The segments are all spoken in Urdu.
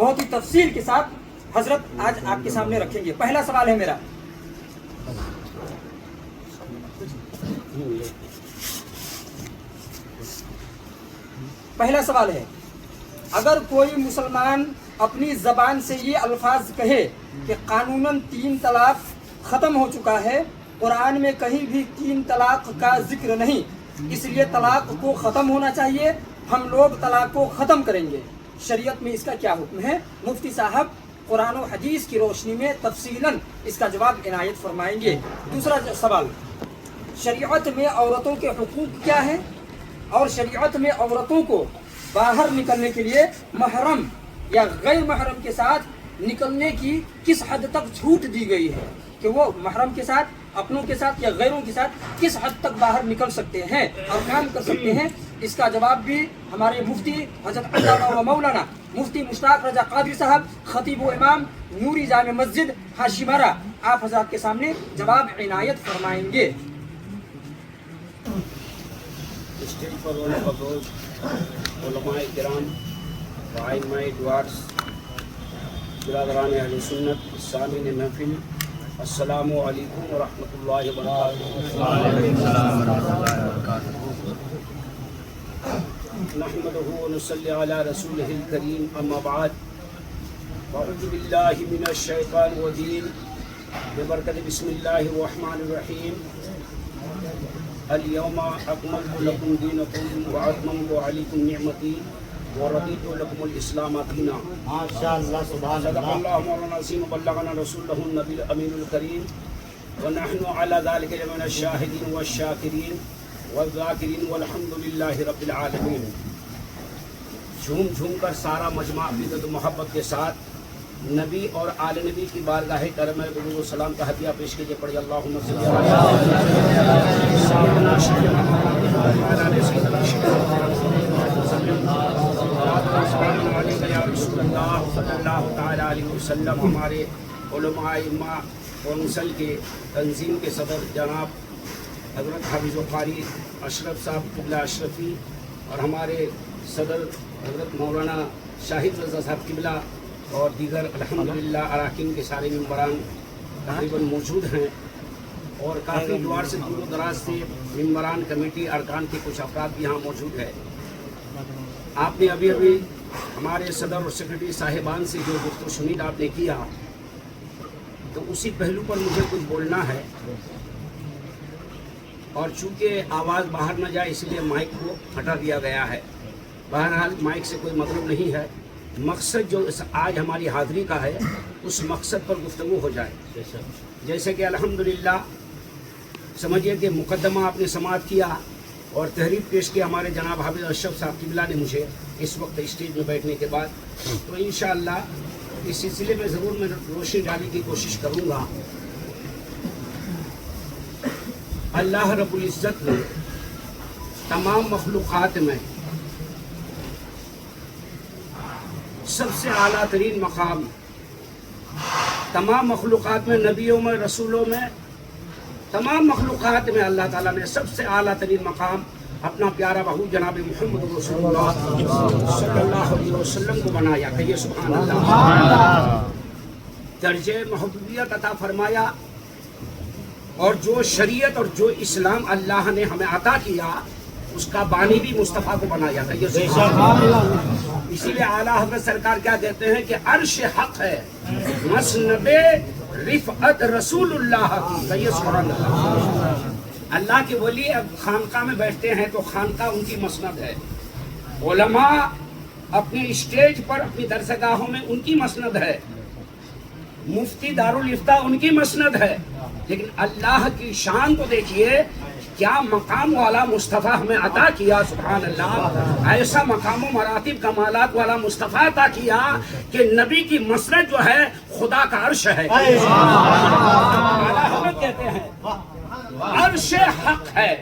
بہت ہی تفصیل کے ساتھ حضرت آج آپ کے سامنے رکھیں گے. پہلا سوال ہے میرا. پہلا سوال ہے، اگر کوئی مسلمان اپنی زبان سے یہ الفاظ کہے کہ قانوناً 3 طلاق ختم ہو چکا ہے، قرآن میں کہیں بھی 3 طلاق کا ذکر نہیں، اس لیے طلاق کو ختم ہونا چاہیے، ہم لوگ طلاق کو ختم کریں گے، شریعت میں اس کا کیا حکم ہے؟ مفتی صاحب قرآن و حدیث کی روشنی میں تفصیلاً اس کا جواب عنایت فرمائیں گے. دوسرا سوال، شریعت میں عورتوں کے حقوق کیا ہیں اور شریعت میں عورتوں کو باہر نکلنے کے لیے محرم یا غیر محرم کے ساتھ نکلنے کی کس حد تک چھوٹ دی گئی ہے کہ وہ محرم کے ساتھ، اپنوں کے ساتھ یا غیروں کے ساتھ کس حد تک باہر نکل سکتے ہیں اور کام کر سکتے ہیں؟ اس کا جواب بھی ہمارے مفتی حضرت علامہ و مولانا مفتی مشتاق رضا قادری صاحب، خطیب و امام نوری جامع مسجد ہاشمارا، آپ حضرات کے سامنے جواب عنایت فرمائیں گے. اسٹیج پر ہونے بزرگ علماء کرام، ائمہ ڈوارس، برادران اہل سنت، سامعین محفل، السلام علیکم ورحمۃ اللہ وبرکاتہ. نحمدہ ونصلی علی رسولہ الکریم، اما بعد، اعوذ باللہ من الشیطان الرجیم، ببرکت بسم اللہ الرحمن الرحیم. اليوم اکملت لکم دینکم واتممت علیکم نعمتی ورضیت لکم الاسلام دینا. صدق اللہ مولانا العظیم وبلغنا رسولہ النبی الامین الکریم، ونحن علی ذلک لمن الشاہدین والشاکرین والذاکرین والحمد للہ رب العالمین. جھوم جھوم کر سارا مجمع عقیدت و محبت کے ساتھ نبی اور آل نبی کی بارگاہ کرم درود و سلام کا ہدیہ پیش کیجیے. پڑھیے اللہم صلی علیہ وسلم. ہمارے علماء ائمہ کونسل کے تنظیم کے صدر جناب حضرت حافظ و قاری اشرف صاحب قبلہ اشرفی اور ہمارے صدر حضرت مولانا شاہد رضا صاحب قبلہ اور دیگر الحمدللہ اراکین کے سارے ممبران تقریباً موجود ہیں، اور کافی دوار سے دور و دراز سے ممبران کمیٹی ارکان کے کچھ افراد بھی یہاں موجود ہے. آپ نے ابھی ہمارے صدر اور سیکرٹری صاحبان سے جو گفت و شنید آپ نے کیا، تو اسی پہلو پر مجھے کچھ بولنا ہے، اور چونکہ آواز باہر نہ جائے اس لیے مائک کو ہٹا دیا گیا ہے. بہرحال مائک سے کوئی مطلب نہیں ہے، مقصد جو آج ہماری حاضری کا ہے اس مقصد پر گفتگو ہو جائے. جیسے کہ الحمدللہ سمجھیے کہ مقدمہ آپ نے سماعت کیا اور تحریر پیش کیا ہمارے جناب حافظ اشرف صاحب قبلہ نے مجھے اس وقت اسٹیج میں بیٹھنے کے بعد، تو انشاءاللہ اس سلسلے میں ضرور میں روشنی ڈالنے کی کوشش کروں گا. اللہ رب العزت نے تمام مخلوقات میں سب سے اعلیٰ ترین مقام، تمام مخلوقات میں، نبیوں میں، رسولوں میں، تمام مخلوقات میں اللہ تعالیٰ نے سب سے اعلیٰ ترین مقام اپنا پیارا بہو جناب محمد رسول اللہ صلی اللہ علیہ وسلم کو بنایا. کہیے سبحان اللہ. درجہ محبوبیت عطا فرمایا، اور جو شریعت اور جو اسلام اللہ نے ہمیں عطا کیا اس کا بانی بھی مصطفیٰ کو بنایا. کہیے سبحان اللہ. اسی لیے اعلیٰ حضرت سرکار کیا کہتے ہیں کہ عرش حق ہے مسند رفعت رسول اللہ کی. کہیے سبحان اللہ. اللہ کے ولی اب خانقاہ میں بیٹھتے ہیں تو خانقاہ ان کی مسند ہے، علماء اپنے اسٹیج پر اپنی درسگاہوں میں ان کی مسند ہے، مفتی دارالافتاء ان کی مسند ہے. لیکن اللہ کی شان کو دیکھیے، کیا مقام والا مصطفیٰ ہمیں عطا کیا. سبحان اللہ. ایسا مقام و مراتب کمالات والا مصطفیٰ عطا کیا کہ نبی کی مسند جو ہے خدا کا عرش ہے. حضرت کہتے ہیں عرش حق ہے،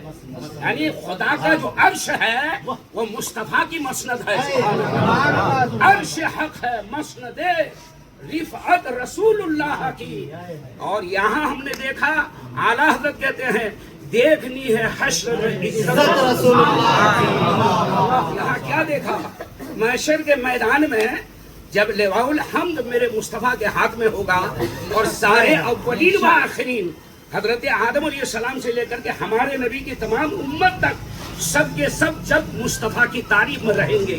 یعنی خدا کا جو عرش ہے وہ مصطفیٰ کی مسند ہے. عرش حق ہے مسند رفعت رسول اللہ کی. اور یہاں ہم نے دیکھا اعلیٰ حضرت کہتے ہیں دیکھنی ہے حشر میں عزت رسول اللہ. یہاں کیا دیکھا؟ محشر کے میدان میں جب لواء الحمد میرے مصطفیٰ کے ہاتھ میں ہوگا اور سارے اولین و آخرین حضرت آدم علیہ السلام سے لے کر کے ہمارے نبی کی تمام امت تک سب کے سب جب مصطفیٰ کی تعریف میں رہیں گے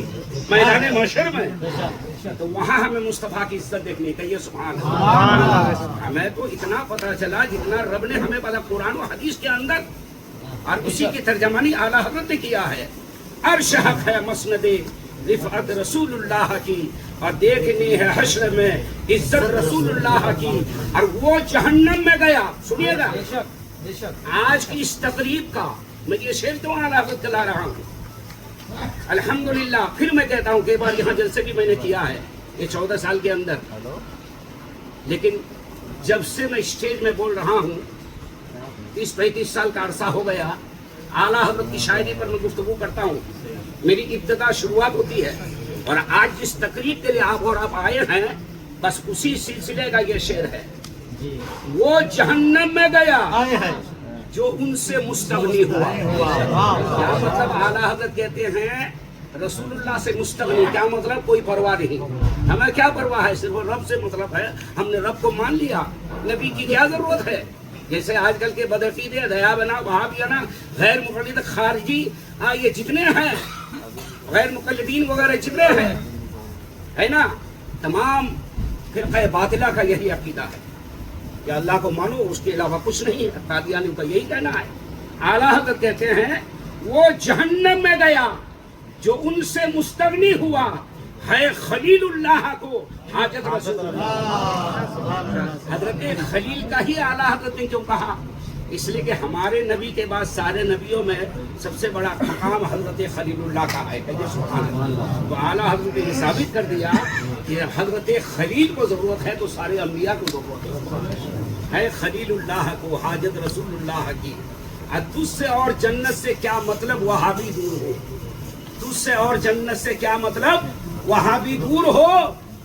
میدان محشر میں، تو وہاں ہمیں مصطفیٰ کی عزت دیکھنی چاہیے. سبحان اللہ. ہمیں تو اتنا پتہ چلا جتنا رب نے ہمیں پتا قرآن و حدیث کے اندر، اور اسی کی ترجمانی اعلیٰ حضرت نے کیا ہے. عرش حق ہے مسند رفعت رسول اللہ کی، اور دیکھنی ہے حشر میں عزت رسول اللہ کی. اور وہ جہنم میں گیا. سنیے گا آج کی اس تقریب کا میں یہ شعر تو اعلیٰ حضرت چلا رہا ہوں. الحمدللہ پھر میں کہتا ہوں کہ بار یہاں جلسے بھی میں نے کیا ہے یہ 14 سال کے اندر، لیکن جب سے میں اسٹیج میں بول رہا ہوں 30-35 سال کا عرصہ ہو گیا. اعلیٰ حضرت کی شاعری پر میں گفتگو کرتا ہوں. میری ابتدا شروعات ہوتی ہے، اور آج جس تقریب کے لیے آپ آئے ہیں بس اسی سلسلے کا یہ شعر ہے. وہ جہنم میں گیا جو ان سے مستغنی ہوا. کیا مطلب؟ اعلیٰ حضرت کہتے ہیں رسول اللہ سے مستغنی، کیا مطلب؟ کوئی پرواہ نہیں. ہمیں کیا پرواہ ہے؟ صرف رب سے مطلب ہے. ہم نے رب کو مان لیا، نبی کی کیا ضرورت ہے؟ جیسے آج کل کے بدعقیدے دیا بنا وہابیانہ غیر مقلد خارجی یہ جتنے ہیں، غیر مقلدین وغیرہ جتنے ہیں ہے نا، تمام فرقہ باطلہ کا یہی عقیدہ ہے کہ اللہ کو مانو، اس کے علاوہ کچھ نہیں ہے. قادیانیوں کا یہی کہنا ہے. اعلیٰ حضرت کہتے ہیں وہ جہنم میں گیا جو ان سے مستغنی ہوا ہے خلیل اللہ کو حاجت رسول اللہ. حضرت خلیل کا ہی اعلیٰ حضرت نے کیوں کہا؟ اس لیے کہ ہمارے نبی کے بعد سارے نبیوں میں سب سے بڑا مقام حضرت خلیل اللہ کا ہے. سبحان اللہ. تو اعلیٰ حضرت نے یہ ثابت کر دیا کہ حضرت خلیل کو ضرورت ہے تو سارے انبیاء کو ضرورت ہے. خلیل اللہ کو حاجت رسول اللہ کی. تجھ سے اور جنت سے کیا مطلب وہابی دور ہو. تجھ سے اور جنت سے کیا مطلب وہابی دور ہو.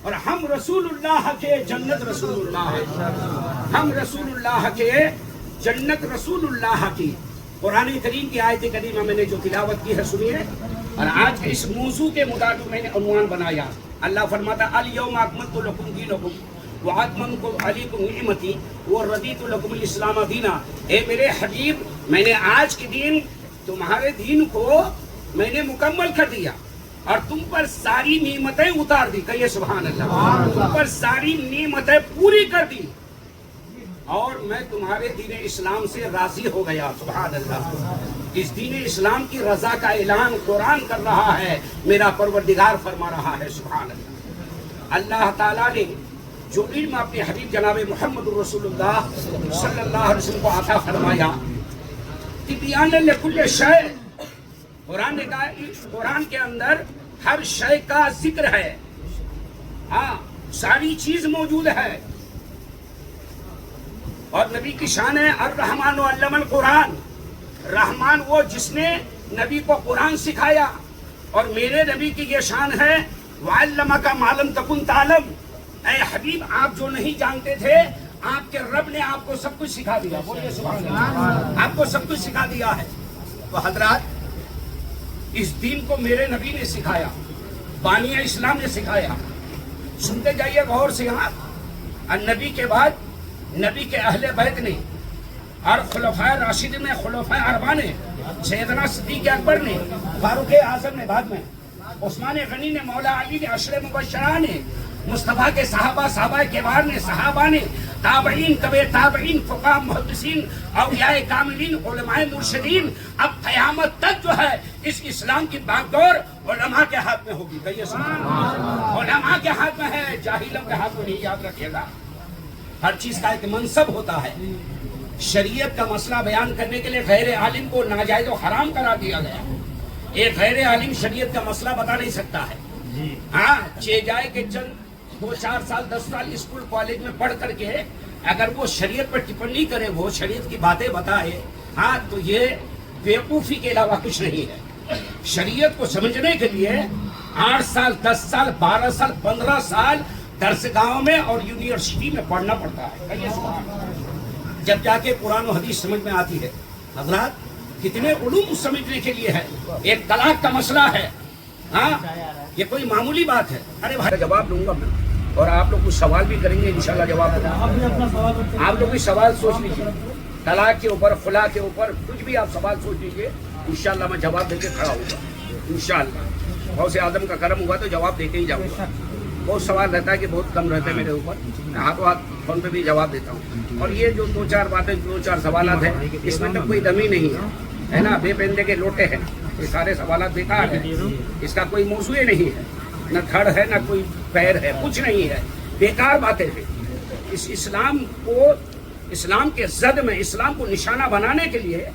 اور ہم رسول اللہ کے جنت رسول اللہ ہے. ہم رسول اللہ کے جنت رسول اللہ کی. قرآن کریم کی آیت کریمہ میں نے جو تلاوت کی ہے سنیے. اور آج کے اس موضوع کے مطابق میں نے عنوان بنایا. اللہ فرماتا الیوم اکملت لکم دینکم واتممت علیکم نعمتی ورضیت لکم الاسلام دینا. اے میرے حبیب، میں نے آج کے دن تمہارے دین کو میں نے مکمل کر دیا اور تم پر ساری نعمتیں اتار دی. کہیے سبحان اللہ. تم پر ساری نعمتیں پوری کر دی اور میں تمہارے دین اسلام سے راضی ہو گیا. سبحان اللہ. اس دین اسلام کی رضا کا اعلان قرآن کر رہا ہے، میرا پروردگار فرما رہا ہے. سبحان اللہ. اللہ تعالیٰ نے جو علم اپنے حبیب جناب محمد رسول اللہ صلی اللہ علیہ وسلم کو عطا فرمایا، تبیان لکل شیء. قرآن نے کہا قرآن کے اندر ہر شے کا ذکر ہے. ہاں، ساری چیز موجود ہے. اور نبی کی شان ہے الرحمن علم القرآن. رحمان وہ جس نے نبی کو قرآن سکھایا. اور میرے نبی کی یہ شان ہے وَعَلَّمَكَ مَا لَمْ تَكُنْ تَعْلَمْ. اے حبیب، آپ جو نہیں جانتے تھے آپ کے رب نے آپ کو سب کچھ سکھا دیا. بولیے سبحان اللہ. آپ کو سب کچھ سکھا دیا ہے. تو حضرات، اس دین کو میرے نبی نے سکھایا، بانی اسلام نے سکھایا. سنتے جائیے غور سے. یہاں النبی کے بعد نبی کے اہل بیت نے اور خلفائے راشدین نے، خلفائے اربعہ نے، سیدنا صدیق اکبر نے، فاروق اعظم نے، بعد میں عثمان غنی نے، مولا علی نے، عشر مبشرہ نے، مصطفیٰ کے صحابہ کبار نے، صحابہ نے، تابعین، طبع تابعین، فقہاء، محدثین، اولیاء کاملین، علماء مرشدین. اب قیامت تک جو ہے اس اسلام کی باغ دور علماء کے ہاتھ میں ہوگی. کہیے سبحان اللہ. علماء کے ہاتھ میں ہے، جاہلوں کے ہاتھ میں نہیں. یاد رکھیے گا ہر چیز کا ایک منصب ہوتا ہے. شریعت کا مسئلہ بیان کرنے کے لیے غیر عالم کو ناجائز و حرام قرار دیا گیا. ایک غیر عالم شریعت کا مسئلہ بتا نہیں سکتا ہے. ہاں، چے جائے کہ چند 2-4 سال 10 سال اسکول کالج میں پڑھ کر کے اگر وہ شریعت پر ٹپنی کرے، وہ شریعت کی باتیں بتائے، ہاں، تو یہ بیوقوفی کے علاوہ کچھ نہیں ہے. شریعت کو سمجھنے کے لیے 8 سال 10 سال 12 سال 15 سال درس گاہوں میں اور یونیورسٹی میں پڑھنا پڑتا ہے. جب جا کے قرآن و حدیث سمجھ میں آتی ہے. حضرات، کتنے علوم سمجھنے کے لیے ہے. ایک طلاق کا مسئلہ ہے، ہاں، یہ کوئی معمولی بات ہے؟ ارے بھائی جواب دوں گا میں، اور آپ لوگ کچھ سوال بھی کریں گے، انشاءاللہ جواب دوں گا۔ آپ لوگ بھی سوال سوچ لیجیے، طلاق کے اوپر، خلا کے اوپر، کچھ بھی آپ سوال سوچ لیجیے، انشاءاللہ میں جواب دے کے کھڑا ہوں گا انشاءاللہ۔ غوث اعظم کا کرم ہوا تو جواب دے کے ہی جاؤں گا۔ بہت سوال رہتا ہے کہ بہت کم رہتے ہیں میرے اوپر، میں ہاتھوں ہاتھ فون پہ بھی جواب دیتا ہوں۔ اور یہ جو دو چار باتیں، دو چار سوالات ہیں، اس میں تو کوئی دم ہی نہیں ہے نا، بے پندے کے لوٹے ہیں، یہ سارے سوالات بیکار ہیں، اس کا کوئی موضوع نہیں ہے، نہ دھڑ ہے نہ کوئی پیر ہے، کچھ نہیں ہے، بیکار باتیں ہیں۔ اس اسلام کو، اسلام کے زد میں اسلام کو نشانہ بنانے کے لیے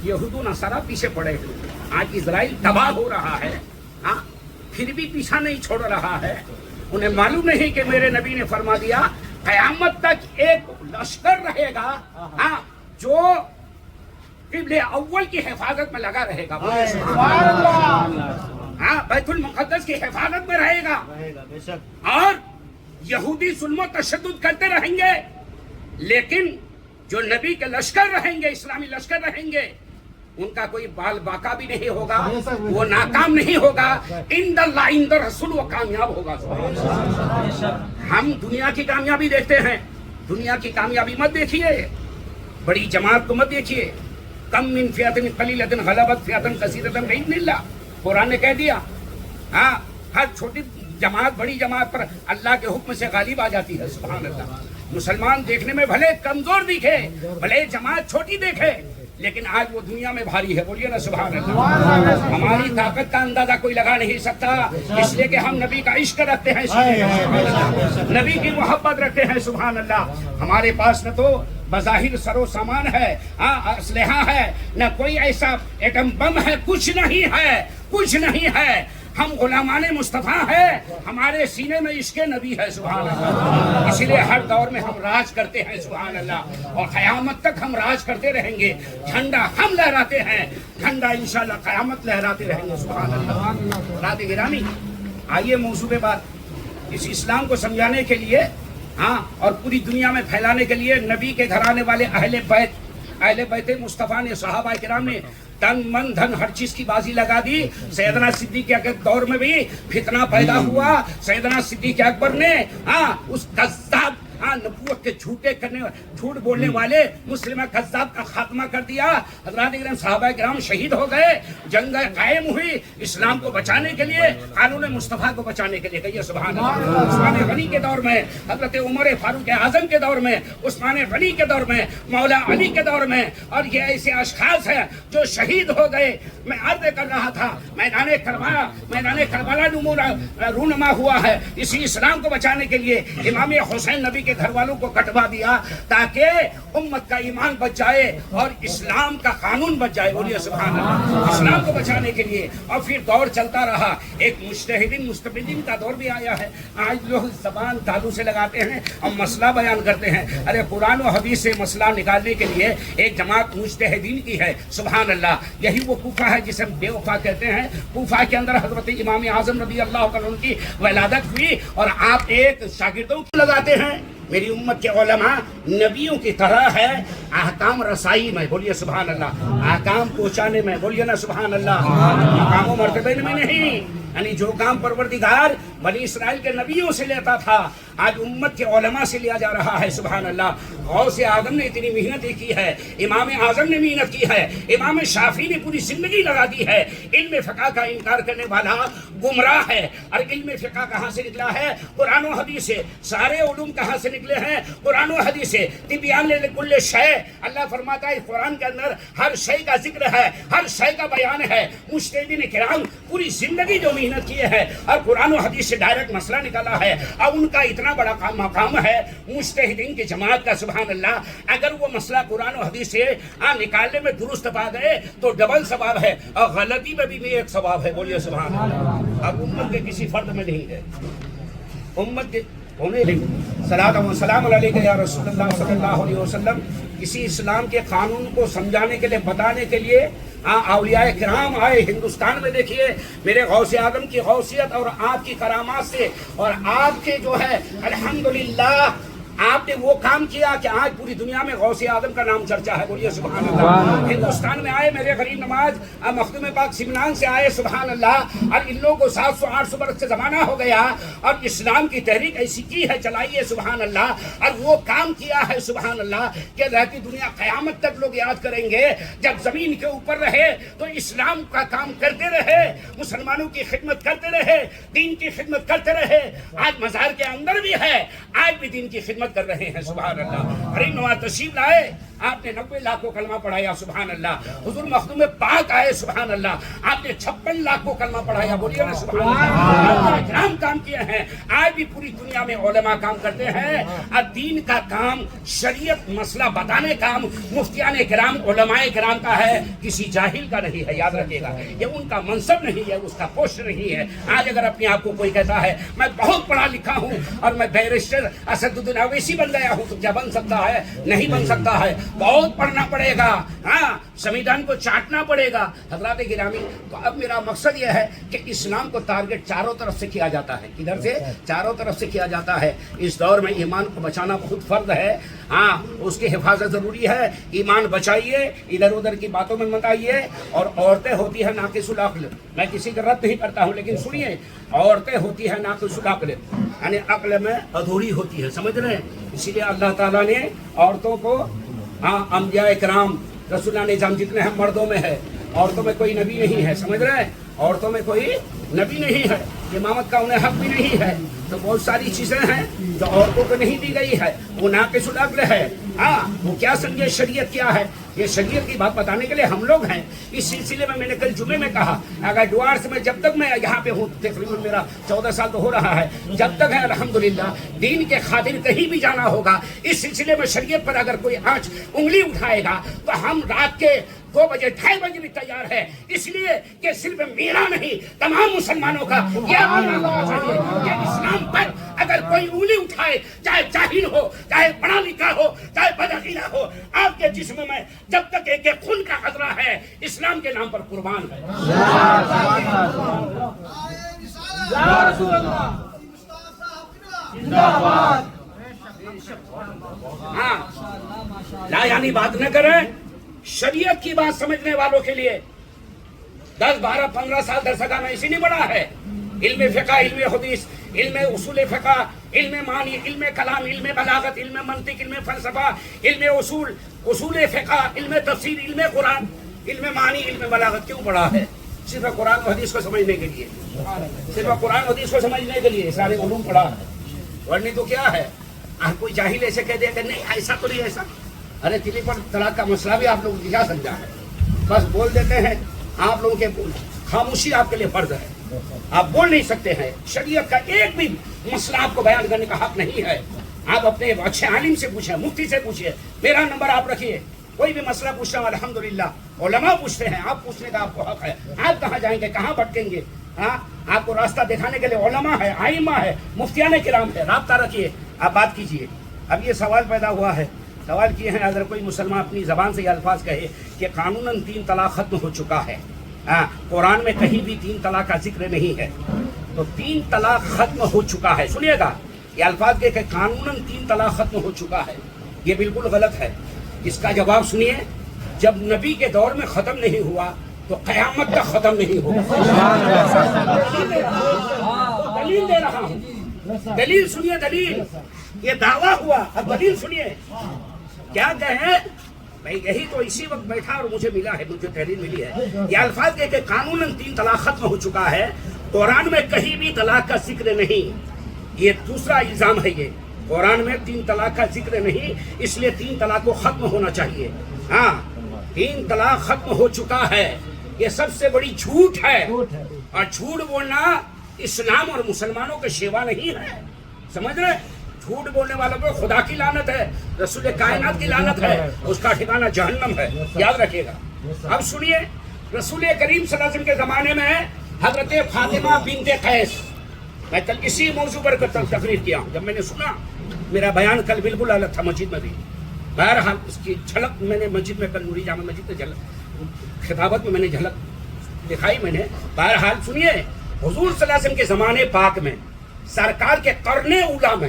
یہود و نصارہ پیچھے پڑے ہوئے۔ آج اسرائیل تباہ ہو رہا ہے، ہاں، پھر بھی پیچھا نہیں چھوڑ رہا ہے۔ انہیں معلوم نہیں کہ میرے نبی نے فرما دیا قیامت تک ایک لشکر رہے گا، ہاں، جو قبلہ اول کی حفاظت میں لگا رہے گا، ہاں، بیت المقدس کی حفاظت میں رہے گا، اور یہودی ظلم و تشدد کرتے رہیں گے، لیکن جو نبی کے لشکر رہیں گے، اسلامی لشکر رہیں گے، ان کا کوئی بال باقا بھی نہیں ہوگا، وہ ناکام نہیں ہوگا، عند اللہ عند رسول وہ کامیاب ہوگا۔ ہم دنیا کی کامیابی دیکھتے ہیں، دنیا کی کامیابی مت دیکھیے، بڑی جماعت کو مت دیکھیے۔ کم من فئۃ قلیلۃ غلبت فئۃ کثیرۃ بإذن اللہ، قرآن نے کہہ دیا، ہاں، ہر چھوٹی جماعت بڑی جماعت پر اللہ کے حکم سے غالب آ جاتی ہے، سبحان اللہ۔ مسلمان دیکھنے میں بھلے کمزور دکھے، بھلے جماعت چھوٹی دیکھے، لیکن آج وہ دنیا میں بھاری ہے، بولیے نا سبحان اللہ۔ ہماری طاقت کا اندازہ کوئی لگا نہیں سکتا، اس لیے کہ ہم نبی کا عشق رکھتے ہیں، نبی کی محبت رکھتے ہیں، سبحان اللہ۔ ہمارے پاس نہ تو بظاہر سر و سامان ہے، اسلحہ ہے، نہ کوئی ایسا ایٹم بم ہے، کچھ نہیں ہے، کچھ نہیں ہے۔ ہم غلامان مصطفیٰ ہیں، ہمارے سینے میں عشق نبی ہے، سبحان اللہ۔ اسی لیے ہر دور میں ہم راج کرتے ہیں، سبحان اللہ، اور قیامت تک ہم راج کرتے رہیں گے۔ جھنڈا ہم لہراتے ہیں، جھنڈا انشاءاللہ قیامت لہراتے رہیں گے، سبحان اللہ۔ حضرات گرامی، آئیے موضوع پہ بات، اس اسلام کو سمجھانے کے لیے، ہاں، اور پوری دنیا میں پھیلانے کے لیے نبی کے گھرانے والے اہل بیت مصطفیٰ نے، صحابہ کرام نے تن من دھن ہر چیز کی بازی لگا دی۔ سیدنا صدیق اکبر دور میں بھی فتنہ پیدا ہوا، سیدنا صدیق اکبر نے، ہاں، اس کذاب، ہاں، نبوت کے جھوٹ بولنے والے مسلمہ کذاب کا خاتمہ کر دیا۔ حضرات کرام، صحابہ کرام شہید ہو گئے، جنگ قائم ہوئی اسلام کو بچانے کے لیے، قانون مصطفیٰ کو بچانے کے لیے، کہیے سبحان اللہ۔ عثمان غنی کے دور میں، حضرت عمر فاروق اعظم کے دور میں، عثمان غنی کے دور میں، مولا علی کے دور میں، اور یہ ایسے اشخاص ہیں جو شہید ہو گئے۔ میں عرض کر رہا تھا، میدان کربلا رونما ہوا ہے اسی اسلام کو بچانے کے لیے۔ امام حسین نبی کے گھر والوں کو کٹوا دیا تاکہ امت کا ایمان بچ جائے اور اسلام کا قانون بچ جائے، بولیے سبحان اللہ، اسلام کو بچانے کے لیے۔ اور پھر دور چلتا رہا، ایک مجتہدین مستبدین کا دور بھی آیا ہے۔ آج لوگ زبان تالو سے لگاتے ہیں اور مسئلہ بیان کرتے ہیں، ارے قرآن و حدیث سے مسئلہ نکالنے کے لیے ایک جماعت مجتہدین کی ہے، سبحان اللہ۔ یہی وہ کوفہ ہے جسے ہم بے وفا کہتے ہیں۔ کوفہ کے اندر حضرت امام اعظم رضی اللہ عنہ کی ولادت ہوئی، اور آپ ایک شاگردوں کو لگاتے ہیں۔ میری امت کے علماء نبیوں کی طرح ہے، احکام رسائی میں، بولیے سبحان اللہ، احکام پہنچانے میں، بولیے نا سبحان اللہ، مقام و مرتبے میں نہیں۔ یعنی جو کام پروردگار بنی اسرائیل کے نبیوں سے لیتا تھا، آج امت کے علماء سے لیا جا رہا ہے، سبحان اللہ۔ غوث اعظم نے اتنی محنت کی ہے، امام اعظم نے محنت کی ہے، امام شافعی نے پوری زندگی لگا دی ہے۔ علم فقہ کا انکار کرنے والا گمراہ ہے، اور علم فقہ کہاں سے نکلا ہے؟ قرآن و حدیث سے۔ سارے علوم کہاں سے نکلے ہیں؟ قرآن و حدیث سے۔ تبیان لکل شیء، اللہ فرماتا ہے قرآن کے اندر ہر شے کا ذکر ہے، ہر شے کا بیان ہے۔ مجتہدین کرام پوری زندگی جو محنت کیے ہیں اور قرآن و حدیث سے ڈائریکٹ مسئلہ نکالا ہے، اور ان کا اتنا بڑا مقام ہے مجتہدین کی جماعت کا، سبحان اللہ۔ اگر وہ مسئلہ قرآن و حدیث سے نکالنے میں درست پا گئے تو ڈبل ثواب ہے، اور غلطی میں بھی ایک ثواب ہے، بولیے سبحان اللہ۔ اب امت کے کسی فرد میں نہیں ہے، امت کے ہونے نہیں۔ صلاۃ و سلام علیک یا رسول اللہ صلی اللہ علیہ وسلم۔ اسی اسلام کے قانون کو سمجھانے کے لیے، بتانے کے لیے اولیاء کرام آئے ہندوستان میں۔ دیکھیے میرے غوث اعظم کی غوثیت اور آپ کی کرامات سے، اور آپ کے جو ہے الحمدللہ آپ نے وہ کام کیا کہ آج پوری دنیا میں غوث اعظم کا نام چرچا ہے. بولیے سبحان اللہ. ہندوستان میں آئے میرے غریب نواز مخدوم پاک سمنان سے آئے, سبحان اللہ, اور ان لوگوں کو 700-800 برس سے زمانہ ہو گیا اور اسلام کی تحریک ایسی کی ہے, چلائیے سبحان اللہ, اور وہ کام کیا ہے سبحان اللہ کہ رہتی دنیا قیامت تک لوگ یاد کریں گے. جب زمین کے اوپر رہے تو اسلام کا کام کرتے رہے, مسلمانوں کی خدمت کرتے رہے, دین کی خدمت کرتے رہے. آج مزار کے اندر بھی ہے, آج بھی دین کی خدمت کر رہے ہیں سبحان اللہ. غریب نواز تشریف لائے, آپ نے 90 لاکھ کو کلمہ پڑھایا سبحان اللہ. حضور مخدوم پاک آئے سبحان اللہ, آپ نے 56 لاکھ کو کلمہ پڑھایا. بولیے نا سبحان اللہ. کرام کام کیے ہیں, آج بھی پوری دنیا میں علماء کام کرتے ہیں. اور دین کا کام, شریعت مسئلہ بتانے کا مفتیان کرام علماء کرام کا ہے, کسی جاہل کا نہیں ہے. یاد رکھیے گا, یہ ان کا منصب نہیں ہے, اس کا پوسٹ نہیں ہے. آج اگر اپنے آپ کو کوئی کہتا ہے میں بہت پڑھا لکھا ہوں اور میں بیرسٹر اسد الدین اویسی بن گیا ہوں, تو کیا بن سکتا ہے؟ نہیں بن سکتا ہے. بہت پڑھنا پڑے گا, ہاں, سمویدھان کو چاٹنا پڑے گا. حضرات گرامی, تو اب میرا مقصد یہ ہے کہ اسلام کو ٹارگٹ چاروں طرف سے کیا جاتا ہے. کدھر سے؟ چاروں طرف سے کیا جاتا ہے. اس دور میں ایمان کو بچانا بہت فرض ہے. ہاں, اس کی حفاظت ضروری ہے. ایمان بچائیے, ادھر ادھر کی باتوں میں مت آئیے. اور عورتیں ہوتی ہیں ناقص العقل, میں کسی کا رد نہیں کرتا ہوں, لیکن سنیے, عورتیں ہوتی ہیں ناقص العقل, یعنی عقل میں ادھوری ہوتی ہے, سمجھ رہے ہیں. اسی لیے اللہ تعالیٰ نے عورتوں کو, ہاں, انبیاء کرام رسول اللہ نظام جتنے ہیں مردوں میں ہے, عورتوں میں کوئی نبی نہیں ہے, سمجھ رہے ہیں. عورتوں میں کوئی نبی نہیں ہے, امامت کا انہیں حق بھی نہیں ہے. تو بہت ساری چیزیں ہیں جو عورتوں کو نہیں دی گئی ہے, وہ ناقص العقل ہے. ہاں, وہ کیا سمجھے شریعت کیا ہے, یہ شریعت کی بات بتانے کے لیے ہم لوگ ہیں. اس سلسلے میں نے کل جمعے میں کہا, اگر ڈوارس میں جب تک میں یہاں پہ ہوں, تقریباً میرا 14 سال تو ہو رہا ہے, جب تک ہے الحمدللہ دین کے خاطر کہیں بھی جانا ہوگا, اس سلسلے میں شریعت پر اگر کوئی آنچ انگلی اٹھائے گا تو ہم رات کے 2 بجے 2:30 بجے بھی تیار ہے. اس لیے کہ صرف میرا نہیں, تمام مسلمانوں کا یہ اسلام پر اگر کوئی انگلی اٹھائے, چاہے جاہل ہو, چاہے پڑھا لکھا ہو, چاہے بدعقیدہ ہو, آپ کے جسم میں جب تک ایک خون کا خطرہ ہے, اسلام کے نام پر قربان ہے. ہاں, لا یعنی بات نہ کریں. شریعت کی بات سمجھنے والوں کے لیے 10 12 15 سال درسگاہ میں اسی نہیں بڑا ہے. علم فقہ, علم حدیث, علم اصول فقہ, علم معنی, علم کلام, علم بلاغت, علم منطق, علم فلسفہ, علم اصول فقہ, علم تفسیر, علم قرآن, علم معنی, علم بلاغت کیوں پڑھا ہے؟ صرف قرآن و حدیث کو سمجھنے کے لیے, صرف قرآن و حدیث کو سمجھنے کے لیے سارے علوم پڑھا ہے. ورنہ تو کیا ہے, کوئی جاہل ایسے کہہ دیا کہ نہیں ایسا تو نہیں ایسا. ارے تلی پر طلاق کا مسئلہ بھی آپ لوگوں کو کیا سمجھا ہے, بس بول دیتے ہیں. آپ لوگوں کے خاموشی آپ کے لیے فرض ہے, آپ بول نہیں سکتے ہیں. شریعت کا ایک بھی مسئلہ آپ کو بیان کرنے کا حق نہیں ہے. آپ اپنے اچھے عالم سے پوچھیں, مفتی سے پوچھیں, میرا نمبر آپ رکھیے. کوئی بھی مسئلہ پوچھنا الحمدللہ علماء پوچھتے ہیں, آپ پوچھنے کا آپ کو حق ہے. آپ کہاں جائیں گے, کہاں بھٹکیں گے؟ ہاں, آپ کو راستہ دکھانے کے لیے علماء ہے, ائمہ ہے, مفتیان کرام ہے. رابطہ رکھیے, آپ بات کیجیے. اب یہ سوال پیدا ہوا ہے, سوال کیے ہیں اگر کوئی مسلمان اپنی زبان سے یہ الفاظ کہے کہ قانوناً 3 طلاق ختم ہو چکا ہے, قرآن میں کہیں بھی 3 طلاق کا ذکر نہیں ہے, تو 3 طلاق ختم ہو چکا ہے. سنیے گا, یہ الفاظ کہ قانوناً 3 طلاق ختم ہو چکا ہے, یہ بالکل غلط ہے. اس کا جواب سنیے, جب نبی کے دور میں ختم نہیں ہوا تو قیامت تک ختم نہیں ہوگا. دلیل دے رہا ہوں, دلیل سنیے, دلیل. یہ دعویٰ ہوا, اب دلیل سنیے. کیا کہیں میں یہی تو اسی وقت بیٹھا اور مجھے ملا ہے, مجھے تحریر ملی ہے. یہ الفاظ کہ قانوناً 3 طلاق ختم ہو چکا ہے, قرآن میں کہیں بھی طلاق کا ذکر نہیں. یہ دوسرا الزام ہے, یہ قرآن میں 3 طلاق کا ذکر نہیں, اس لیے 3 طلاق کو ختم ہونا چاہیے. ہاں, 3 طلاق ختم ہو چکا ہے, یہ سب سے بڑی جھوٹ ہے. اور جھوٹ بولنا اسلام اور مسلمانوں کے شیوا نہیں ہے, سمجھ رہے؟ جھوٹ بولنے والوں کو خدا کی لعنت ہے, رسول کائنات کی لعنت ہے, اس کا ٹھکانہ جہنم ہے, یاد رکھیے گا. اب سنیے, رسول کریم صلی اللہ علیہ وسلم کے زمانے میں حضرت فاطمہ بنت قیس, میں کل اسی موضوع پر تقریر کیا ہوں. جب میں نے سنا, میرا بیان کل بالکل الگ تھا مسجد میں بھی, بہرحال اس کی جھلک میں نے مسجد میں, کل نوری جامع مسجد میں جھلک خطابت میں میں نے جھلک دکھائی میں نے. بہرحال سنیے, حضور صلی اللہ علیہ وسلم کے زمانے پاک میں سرکار کے قرن اولا میں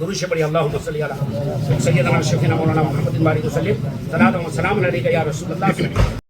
درود سے پڑھی اللہم صلی علی سیدنا شفیعنا مولانا محمد بارک وسلم صلاۃ و سلام علیک یا رسول اللہ.